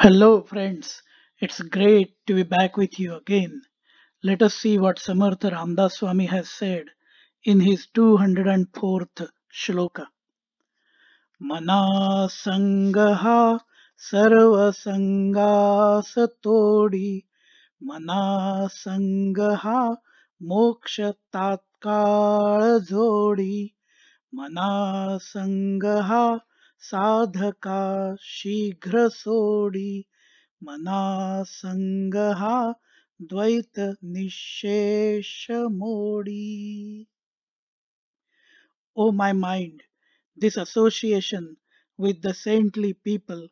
Hello, friends. It's great to be back with you again. Let us see what Samartha Ramdas Swami has said in his 204th shloka. Mana sangaha sarva sangasatodi mana sangaha moksha tatkal jodi mana sangaha sadhaka shighra sodi मनासंगहा द्वैत निशेष मोडी. O my mind, this association with the saintly people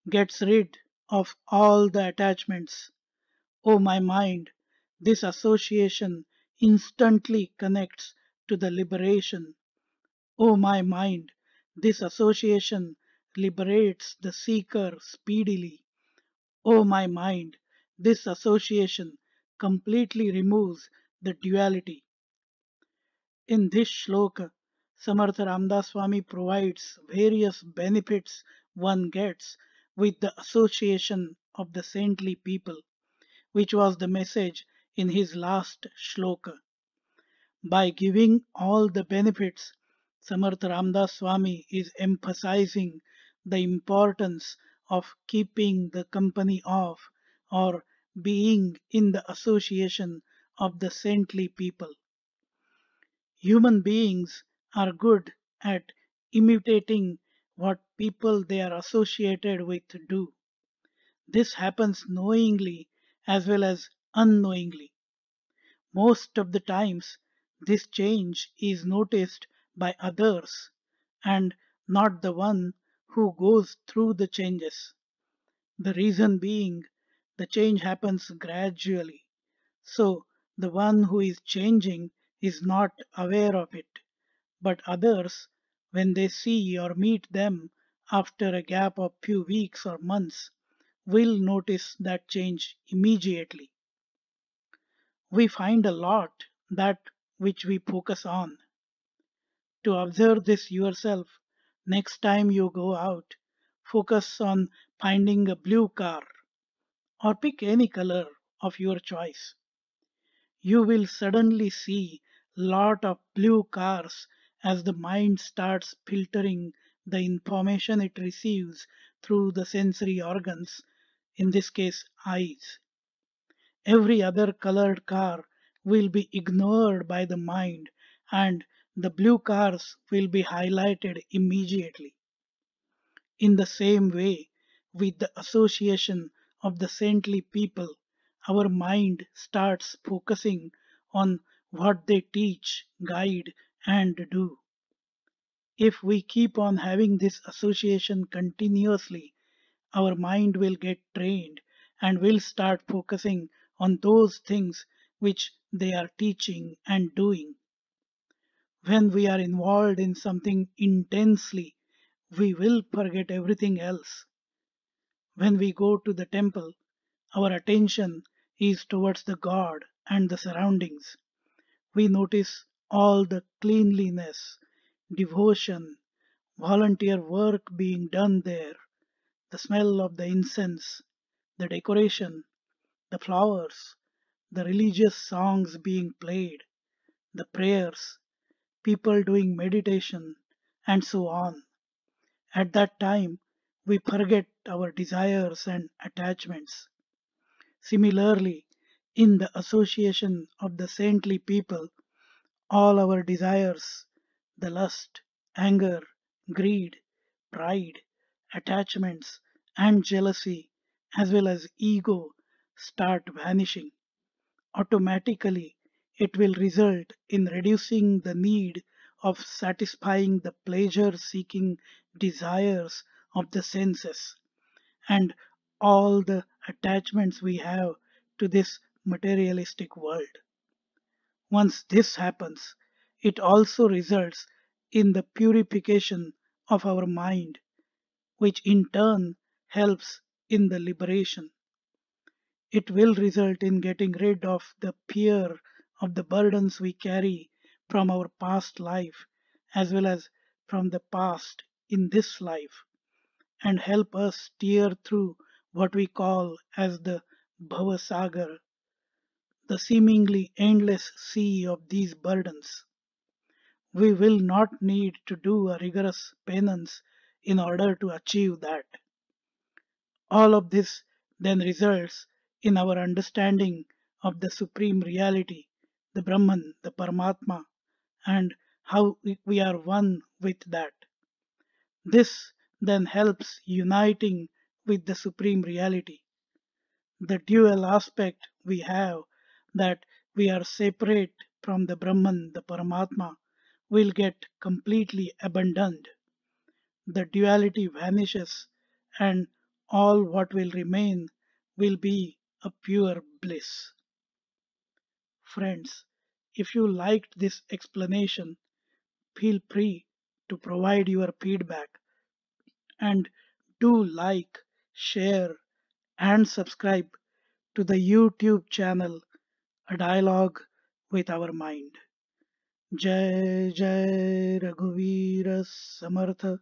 gets rid of all the attachments. O my mind, this association instantly connects to the liberation. O my mind, this association liberates the seeker speedily. O my mind, this association completely removes the duality. In this shloka, Samartha Ramdas Swami provides various benefits one gets with the association of the saintly people, which was the message in his last shloka. By giving all the benefits, Samartha Ramdas Swami is emphasizing the importance of keeping the company of or being in the association of the saintly people. Human beings are good at imitating what people they are associated with do. This happens knowingly as well as unknowingly. Most of the times, this change is noticed by others and not the one who goes through the changes. The reason being, the change happens gradually. So, the one who is changing is not aware of it, but others, when they see or meet them after a gap of few weeks or months, will notice that change immediately. We find a lot that which we focus on. To observe this yourself, next time you go out, focus on finding a blue car or pick any color of your choice. You will suddenly see lot of blue cars as the mind starts filtering the information it receives through the sensory organs, in this case eyes. Every other colored car will be ignored by the mind and the blue cars will be highlighted immediately. In the same way, with the association of the saintly people, our mind starts focusing on what they teach, guide, and do. If we keep on having this association continuously, our mind will get trained and will start focusing on those things which they are teaching and doing. When we are involved in something intensely, we will forget everything else. When we go to the temple, our attention is towards the God and the surroundings. We notice all the cleanliness, devotion, volunteer work being done there, the smell of the incense, the decoration, the flowers, the religious songs being played, the prayers, people doing meditation, and so on. At that time, we forget our desires and attachments. Similarly, in the association of the saintly people, all our desires, the lust, anger, greed, pride, attachments, and jealousy, as well as ego, start vanishing. Automatically, it will result in reducing the need of satisfying the pleasure seeking desires of the senses and all the attachments we have to this materialistic world. Once this happens, it also results in the purification of our mind, which in turn helps in the liberation. It will result in getting rid of the fear of the burdens we carry from our past life as well as from the past in this life and help us steer through what we call as the Bhavasagar, the seemingly endless sea of these burdens. We will not need to do a rigorous penance in order to achieve that. All of this then results in our understanding of the supreme reality, the Brahman, the Paramatma, and how we are one with that. This then helps uniting with the supreme reality. The dual aspect we have, that we are separate from the Brahman, the Paramatma, will get completely abandoned. The duality vanishes, and all what will remain will be a pure bliss. Friends, if you liked this explanation, feel free to provide your feedback, and do like, share, and subscribe to the YouTube channel A Dialogue with Our Mind. Jai Jai Raghuveer Samartha.